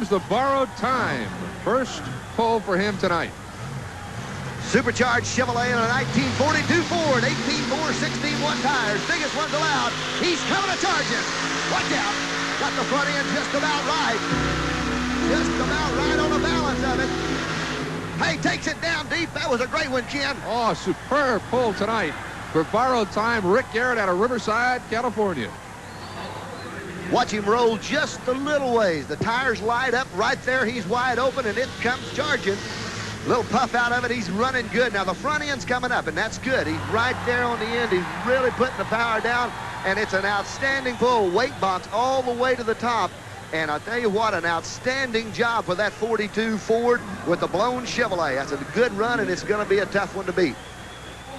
comes the borrowed time. First pole for him tonight. Supercharged Chevrolet on a 1942 Ford, 18-bore, 16-1 tires, biggest ones allowed. He's coming to charge it. Watch out. Got the front end just about right. Just about right on the balance of it. Hey, takes it down deep. That was a great one, Ken. Oh, superb pull tonight for borrowed time. Rick Garrett out of Riverside, California. Watch him roll just a little ways. The tires light up right there. He's wide open, and it comes charging. Little puff out of it. He's running good. Now, the front end's coming up, and that's good. He's right there on the end. He's really putting the power down, and it's an outstanding pull. Weight box all the way to the top. And I'll tell you what, an outstanding job for that 42 Ford with the blown Chevrolet. That's a good run, and it's going to be a tough one to beat.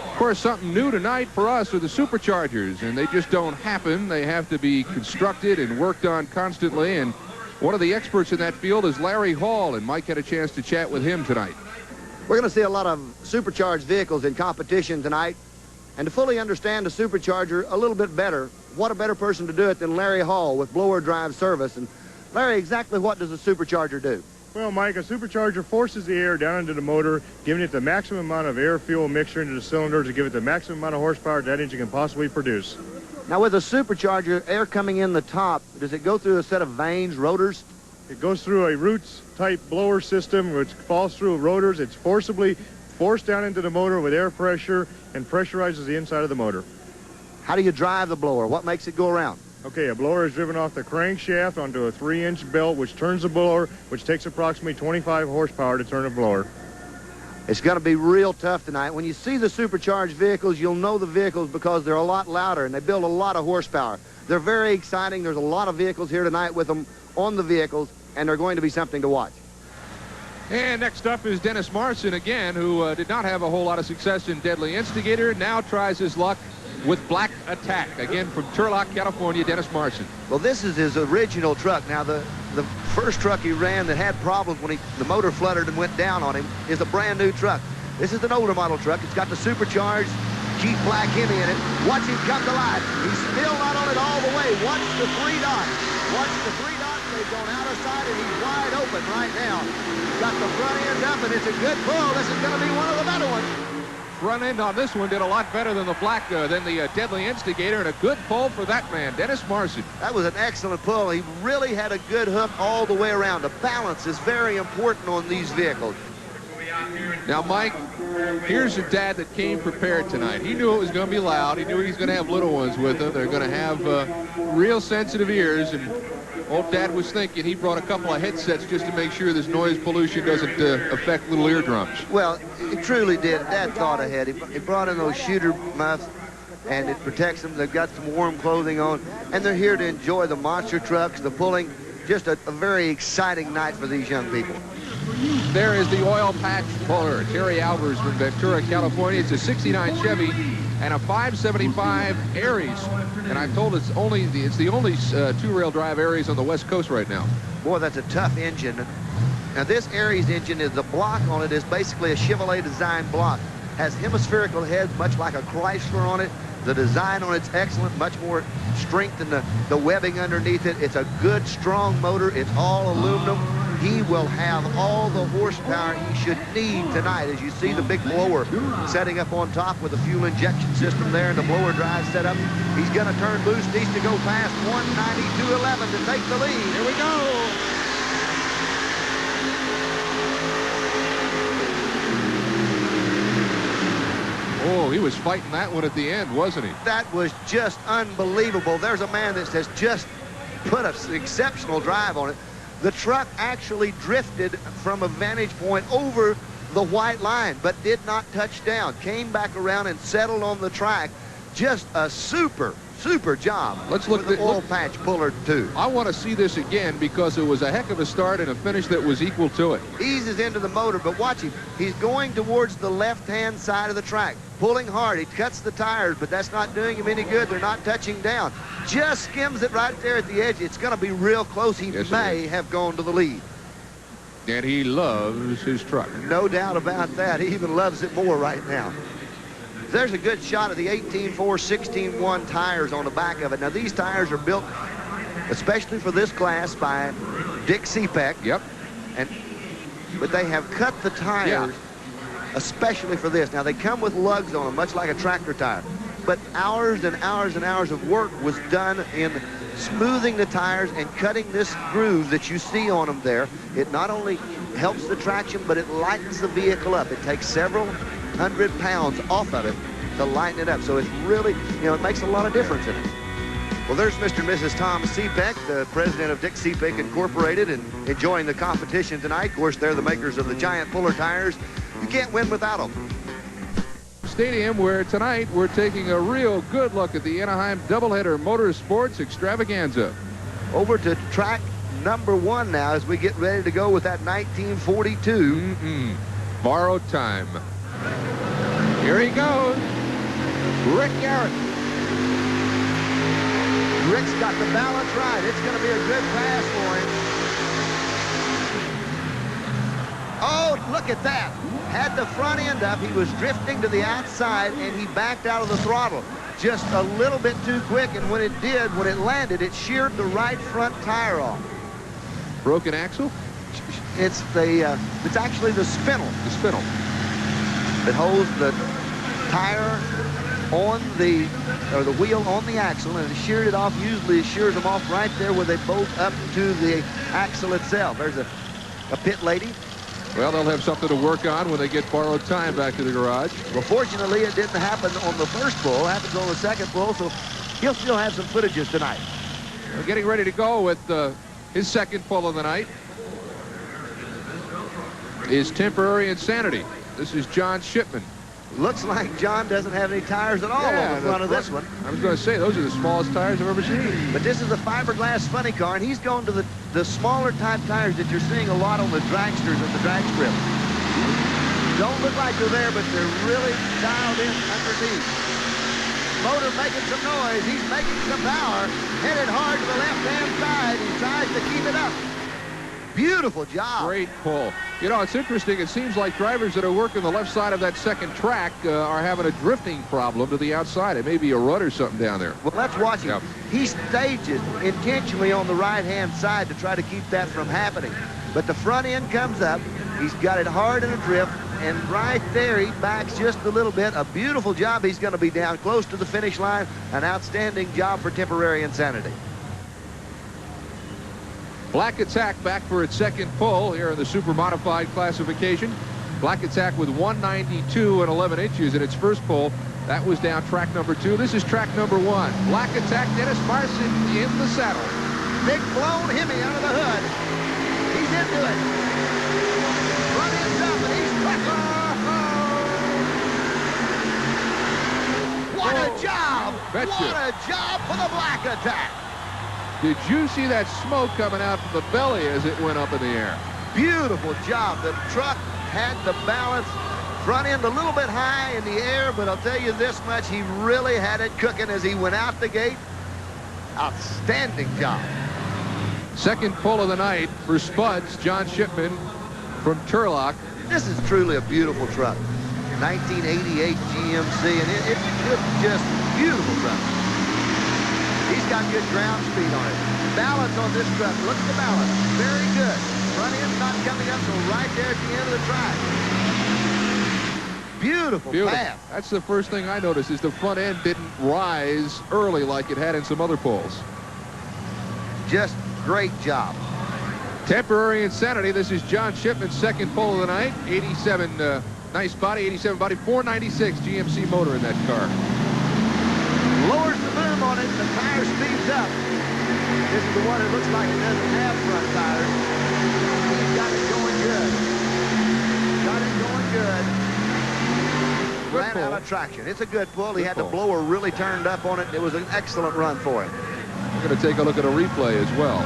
Of course, something new tonight for us are the Superchargers, and they just don't happen. They have to be constructed and worked on constantly, and one of the experts in that field is Larry Hall, and Mike had a chance to chat with him tonight. We're going to see a lot of supercharged vehicles in competition tonight, and to fully understand the Supercharger a little bit better, what a better person to do it than Larry Hall with blower drive service. And Larry, exactly what does a Supercharger do? Well, Mike, a supercharger forces the air down into the motor, giving it the maximum amount of air-fuel mixture into the cylinders to give it the maximum amount of horsepower that engine can possibly produce. Now, with a supercharger, air coming in the top, does it go through a set of vanes, rotors? It goes through a roots-type blower system, which falls through rotors. It's forced down into the motor with air pressure and pressurizes the inside of the motor. How do you drive the blower? What makes it go around? Okay, a blower is driven off the crankshaft onto a 3-inch belt, which turns the blower, which takes approximately 25 horsepower to turn a blower. It's going to be real tough tonight. When you see the supercharged vehicles, you'll know the vehicles because they're a lot louder and they build a lot of horsepower. They're very exciting. There's a lot of vehicles here tonight with them on the vehicles, and they're going to be something to watch. And next up is Dennis Marson again, who did not have a whole lot of success in Deadly Instigator, now tries his luck with Black Attack. Again, from Turlock, California, Dennis Marson. Well, this is his original truck. Now, the first truck he ran that had problems when the motor fluttered and went down on him is a brand new truck. This is an older model truck. It's got the supercharged Jeep Black Hemi in it. Watch him come to life. He's still not on it all the way. Watch the 3 dots. Watch the 3 dots. They've gone out of sight, and he's wide open right now. He's got the front end up, and it's a good pull. This is going to be one of the better ones. Front end on this one did a lot better than the Deadly Instigator, and a good pull for that man, Dennis Marson. That was an excellent pull. He really had a good hook all the way around. The balance is very important on these vehicles. Now, Mike, here's a dad that came prepared tonight. He knew it was going to be loud. He knew he was going to have little ones with him. They're going to have real sensitive ears, and old Dad was thinking he brought a couple of headsets just to make sure this noise pollution doesn't affect little eardrums. Well, it truly did. Dad thought ahead. He brought in those shooter muffs, and it protects them. They've got some warm clothing on, and they're here to enjoy the monster trucks, the pulling. Just a very exciting night for these young people. There is the oil patch puller, Terry Albers from Ventura, California. It's a 69 Chevy and a 575 Aries. And I'm told it's the only two-rail drive Aries on the West Coast right now. Boy, that's a tough engine. Now, this Aries engine, the block on it is basically a Chevrolet design block. Has hemispherical heads, much like a Chrysler on it. The design on it's excellent, much more strength than the webbing underneath it. It's a good, strong motor. It's all aluminum. He will have all the horsepower he should need tonight. As you see the big blower setting up on top with the fuel injection system there and the blower drive set up. He's going to turn loose. Needs to go fast. 192.11 to take the lead. Here we go. Oh, he was fighting that one at the end, wasn't he? That was just unbelievable. There's a man that has just put an exceptional drive on it. The truck actually drifted from a vantage point over the white line, but did not touch down. Came back around and settled on the track. Just a super job. Let's look at the oil patch puller too. I want to see this again because it was a heck of a start and a finish that was equal to it. Eases into the motor, but watch him. He's going towards the left-hand side of the track, pulling hard. He cuts the tires, but that's not doing him any good. They're not touching down. Just skims it right there at the edge. It's going to be real close. He may have gone to the lead. And he loves his truck. No doubt about that. He even loves it more right now. There's a good shot of the 18.4, 16.1 tires on the back of it. Now, these tires are built especially for this class by Dick Cepek. Yep. But they have cut the tires especially for this. Now, they come with lugs on them, much like a tractor tire. But hours and hours and hours of work was done in smoothing the tires and cutting this groove that you see on them there. It not only helps the traction, but it lightens the vehicle up. It takes several hundred pounds off of it to lighten it up. So it's really, it makes a lot of difference in it. Well, there's Mr. and Mrs. Tom Cepek, the president of Dick Cepek Incorporated, and enjoying the competition tonight. Of course, they're the makers of the giant puller tires. You can't win without them. Stadium, where tonight we're taking a real good look at the Anaheim doubleheader Motorsports Extravaganza. Over to track number 1 now as we get ready to go with that 1942. Borrowed time. Here he goes. Rick Garrett. Rick's got the balance right. It's going to be a good pass for him. Oh, look at that. Had the front end up. He was drifting to the outside, and he backed out of the throttle just a little bit too quick, and when it landed, it sheared the right front tire off. Broken axle? It's actually the spindle. The spindle. It holds the tire on the wheel on the axle, and it sheared it off. Usually it shears them off right there where they bolt up to the axle itself. There's a pit lady. Well, they'll have something to work on when they get borrowed time back to the garage. Well, fortunately, it didn't happen on the first pull. It happens on the second pull, so he'll still have some footages tonight. We're getting ready to go with his second pull of the night. Is Temporary Insanity. This is John Shipman. Looks like John doesn't have any tires at all on the front of this one. I was going to say, those are the smallest tires I've ever seen. But this is a fiberglass funny car, and he's going to the smaller type tires that you're seeing a lot on the dragsters and the drag strip. Don't look like they're there, but they're really dialed in underneath. Motor making some noise. He's making some power. Headed hard to the left-hand side. He tries to keep it up. Beautiful job. Great pull. It's interesting. It seems like drivers that are working the left side of that second track are having a drifting problem to the outside. It may be a rut or something down there. Well, let's watch him. Yep. He stages intentionally on the right-hand side to try to keep that from happening. But the front end comes up. He's got it hard in a drift. And right there, he backs just a little bit. A beautiful job. He's going to be down close to the finish line. An outstanding job for Temporary Insanity. Black Attack back for its second pull here in the super modified classification. Black Attack with 192 and 11 inches in its first pull. That was down track number 2. This is track number 1. Black Attack, Dennis Marson in the saddle. Big blown Hemi out of the hood. He's into it. Front end's up and he's What a job! What a job for the Black Attack! Did you see that smoke coming out from the belly as it went up in the air? Beautiful job. The truck had the balance. Front end a little bit high in the air, but I'll tell you this much, he really had it cooking as he went out the gate. Outstanding job. Second pull of the night for Spuds, John Shipman from Turlock. This is truly a beautiful truck. 1988 GMC, and it's just beautiful truck. He's got good ground speed on it. Balance on this truck. Look at the balance. Very good. Front end's not coming up until right there at the end of the track. Beautiful pass. That's the first thing I noticed is the front end didn't rise early like it had in some other pulls. Just great job. Temporary Insanity. This is John Shipman's second pull of the night. 87, nice body, 87 body, 496 GMC motor in that car. Lowers the boom on it, the tire speeds up. This is the one that looks like it doesn't have front tires. He's got it going good. Got it going good. Ran out of traction. It's a good pull. He had the blower really turned up on it. It was an excellent run for him. We're going to take a look at a replay as well.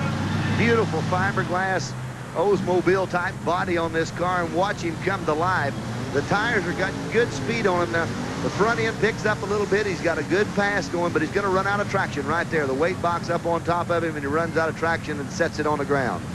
Beautiful fiberglass Oldsmobile type body on this car, and watch him come to life. The tires are got good speed on them now. The front end picks up a little bit. He's got a good pass going, but he's going to run out of traction right there. The weight box up on top of him, and he runs out of traction and sets it on the ground.